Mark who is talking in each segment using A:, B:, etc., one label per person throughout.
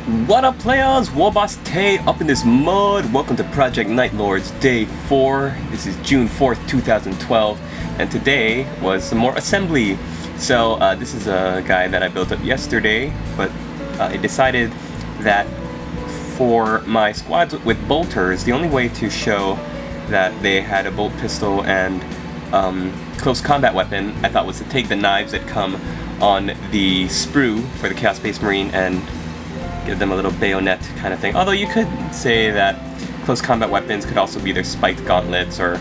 A: What up, players? Warboss Tay up in this mud. Welcome to Project Nightlords Day 4. This is June 4th, 2012, and today was some more assembly. So this is a guy that I built up yesterday, but I decided that for my squads with bolters, the only way to show that they had a bolt pistol and close combat weapon, I thought, was to take the knives that come on the sprue for the Chaos Space Marine and give them a little bayonet kind of thing. Although you could say that close combat weapons could also be their spiked gauntlets or,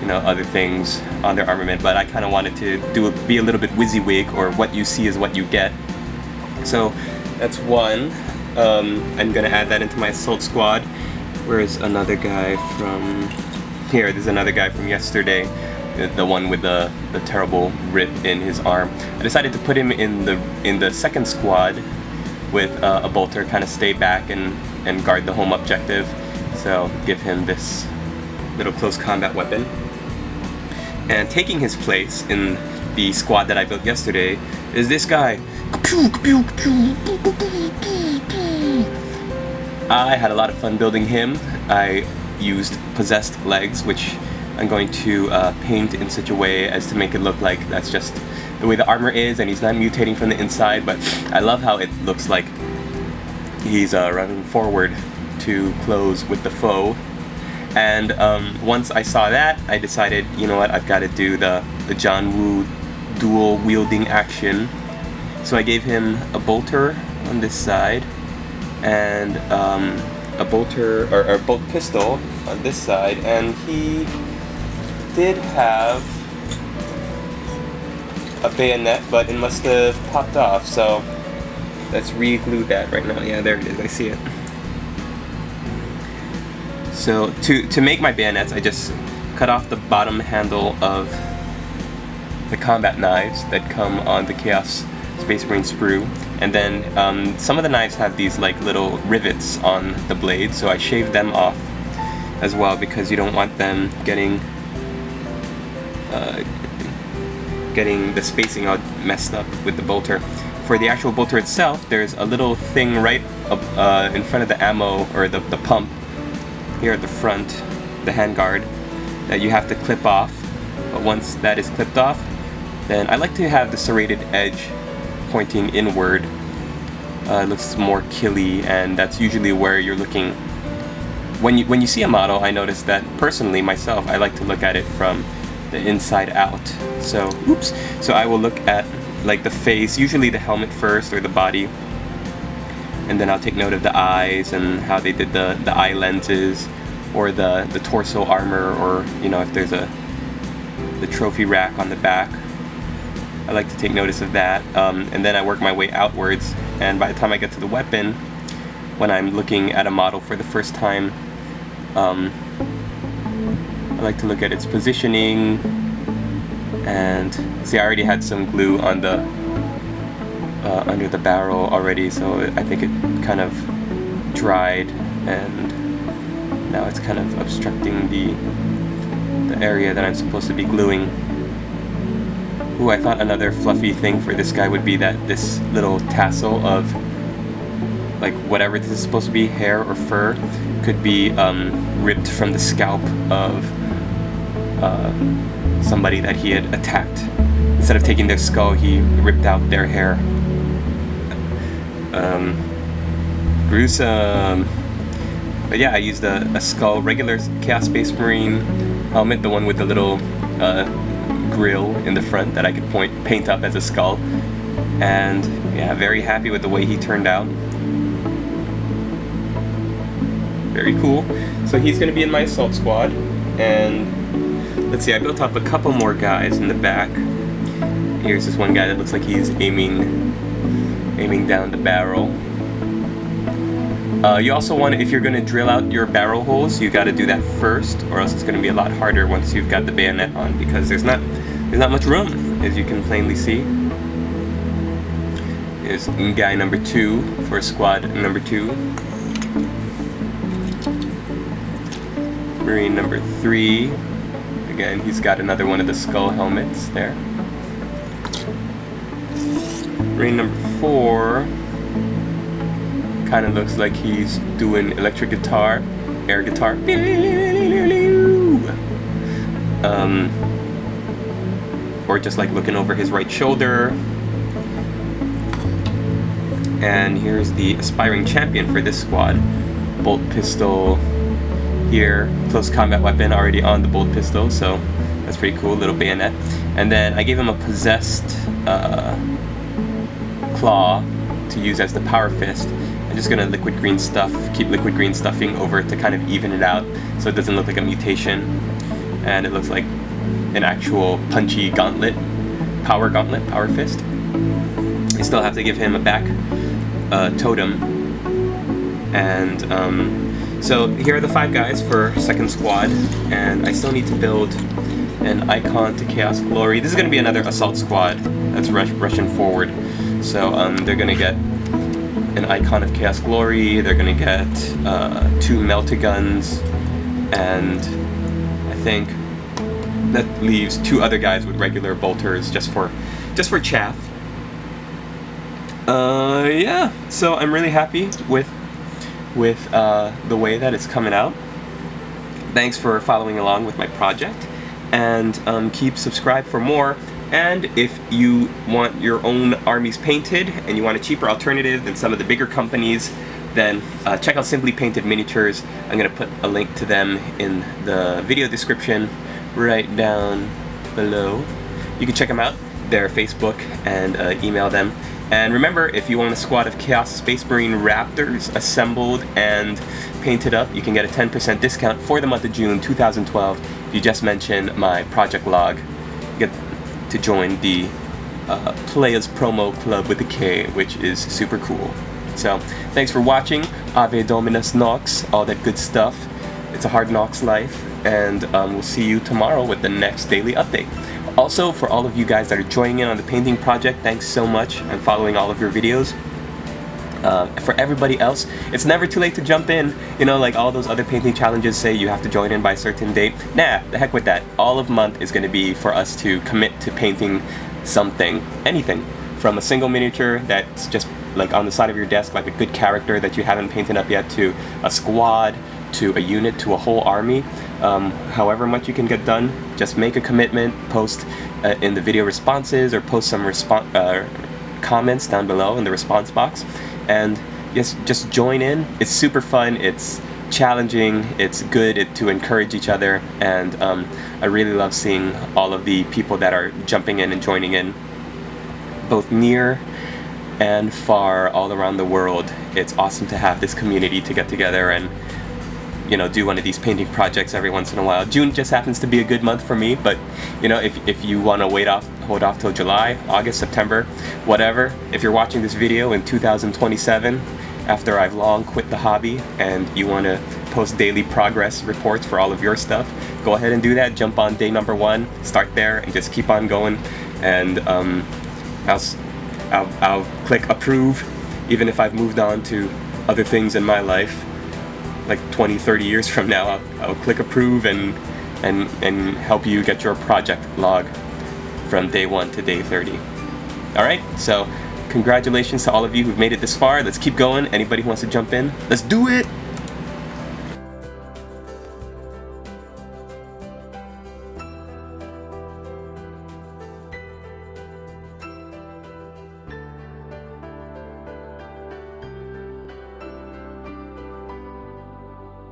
A: you know, other things on their armament, but I kind of wanted to be a little bit WYSIWYG, or what you see is what you get. So that's one. I'm gonna add that into my assault squad. Where's another guy from here? There's another guy from yesterday, the one with the terrible rip in his arm. I decided to put him in the second squad with a bolter, kind of stay back and guard the home objective. So give him this little close combat weapon. And taking his place in the squad that I built yesterday is this guy. I had a lot of fun building him. I used possessed legs, which I'm going to paint in such a way as to make it look like that's just the way the armor is, and he's not mutating from the inside, but I love how it looks like he's running forward to close with the foe. And once I saw that, I decided, you know what, I've got to do the John Woo dual wielding action. So I gave him a bolter on this side and a bolter or bolt pistol on this side, and he did have a bayonet, but it must have popped off, so let's re-glue that right now. Yeah, there it is, I see it. So to make my bayonets, I just cut off the bottom handle of the combat knives that come on the Chaos Space Marine sprue, and then some of the knives have these like little rivets on the blade, so I shaved them off as well because you don't want them getting the spacing all messed up with the bolter. For the actual bolter itself, there's a little thing right up, in front of the ammo, or the pump here at the front, the handguard, that you have to clip off. But once that is clipped off, then I like to have the serrated edge pointing inward. It looks more killy, and that's usually where you're looking. When you see a model, I notice that personally myself, I like to look at it from the inside out. So I will look at like the face, usually the helmet first or the body, and then I'll take note of the eyes and how they did the eye lenses, or the torso armor, or, you know, if there's the trophy rack on the back. I like to take notice of that, and then I work my way outwards, and by the time I get to the weapon, when I'm looking at a model for the first time, I like to look at its positioning, and see, I already had some glue on the under the barrel already, so I think it kind of dried, and now it's kind of obstructing the area that I'm supposed to be gluing. Ooh, I thought another fluffy thing for this guy would be that this little tassel of, like, whatever this is supposed to be, hair or fur, could be ripped from the scalp of somebody that he had attacked. Instead of taking their skull, he ripped out their hair. Gruesome. But yeah, I used a skull, regular Chaos Space Marine helmet, the one with the little grill in the front that I could paint up as a skull. And yeah, very happy with the way he turned out. Very cool. So he's going to be in my assault squad, and let's see, I built up a couple more guys in the back. Here's this one guy that looks like he's aiming down the barrel. You also want to, if you're going to drill out your barrel holes, you got to do that first, or else it's going to be a lot harder once you've got the bayonet on, because there's not much room, as you can plainly see. Here's guy number 2 for squad number 2. Marine number 3. Again, he's got another one of the skull helmets there. Marine number 4 Kind of looks like he's doing electric guitar, air guitar. Or just like looking over his right shoulder. And here's the aspiring champion for this squad. Bolt pistol here, close combat weapon already on the bolt pistol, so that's pretty cool, little bayonet. And then I gave him a possessed claw to use as the power fist. I'm just gonna liquid green keep liquid green stuffing over it to kind of even it out so it doesn't look like a mutation. And it looks like an actual punchy gauntlet, power fist. I still have to give him a back totem. And so here are the 5 guys for second squad, and I still need to build an icon to Chaos Glory. This is going to be another assault squad that's rushing forward. So they're going to get an icon of Chaos Glory, they're going to get 2 melta-guns, and I think that leaves 2 other guys with regular bolters just for chaff. Yeah, so I'm really happy with the way that it's coming out. Thanks for following along with my project, and keep subscribed for more. And if you want your own armies painted and you want a cheaper alternative than some of the bigger companies, then check out Simply Painted Miniatures. I'm going to put a link to them in the video description right down below. You can check them out, their Facebook, and email them. And remember, if you want a squad of Chaos Space Marine Raptors assembled and painted up, you can get a 10% discount for the month of June 2012 if you just mention my project log. You get to join the Players Promo Club with a K, which is super cool. So, thanks for watching. Ave Dominus Nox, all that good stuff. It's a hard Nox life, and we'll see you tomorrow with the next daily update. Also, for all of you guys that are joining in on the painting project, thanks so much. I'm following all of your videos. For everybody else, it's never too late to jump in. You know, like all those other painting challenges say you have to join in by a certain date. Nah, the heck with that. All of month is going to be for us to commit to painting something, anything. From a single miniature that's just like on the side of your desk, like a good character that you haven't painted up yet, to a squad, to a unit, to a whole army. However much you can get done, just make a commitment, post in the video responses, or post some comments down below in the response box, and yes, just join in. It's super fun, it's challenging, it's good to encourage each other, and I really love seeing all of the people that are jumping in and joining in, both near and far, all around the world. It's awesome to have this community to get together and, you know, do one of these painting projects every once in a while. June just happens to be a good month for me, but you know, if you want to hold off till July, August, September, whatever, if you're watching this video in 2027 after I've long quit the hobby and you want to post daily progress reports for all of your stuff, go ahead and do that. Jump on day number 1, start there, and just keep on going, and I'll click approve, even if I've moved on to other things in my life. Like 20-30 years from now, I'll click approve and help you get your project log from day 1 to day 30. Alright, so congratulations to all of you who've made it this far. Let's keep going. Anybody who wants to jump in, let's do it!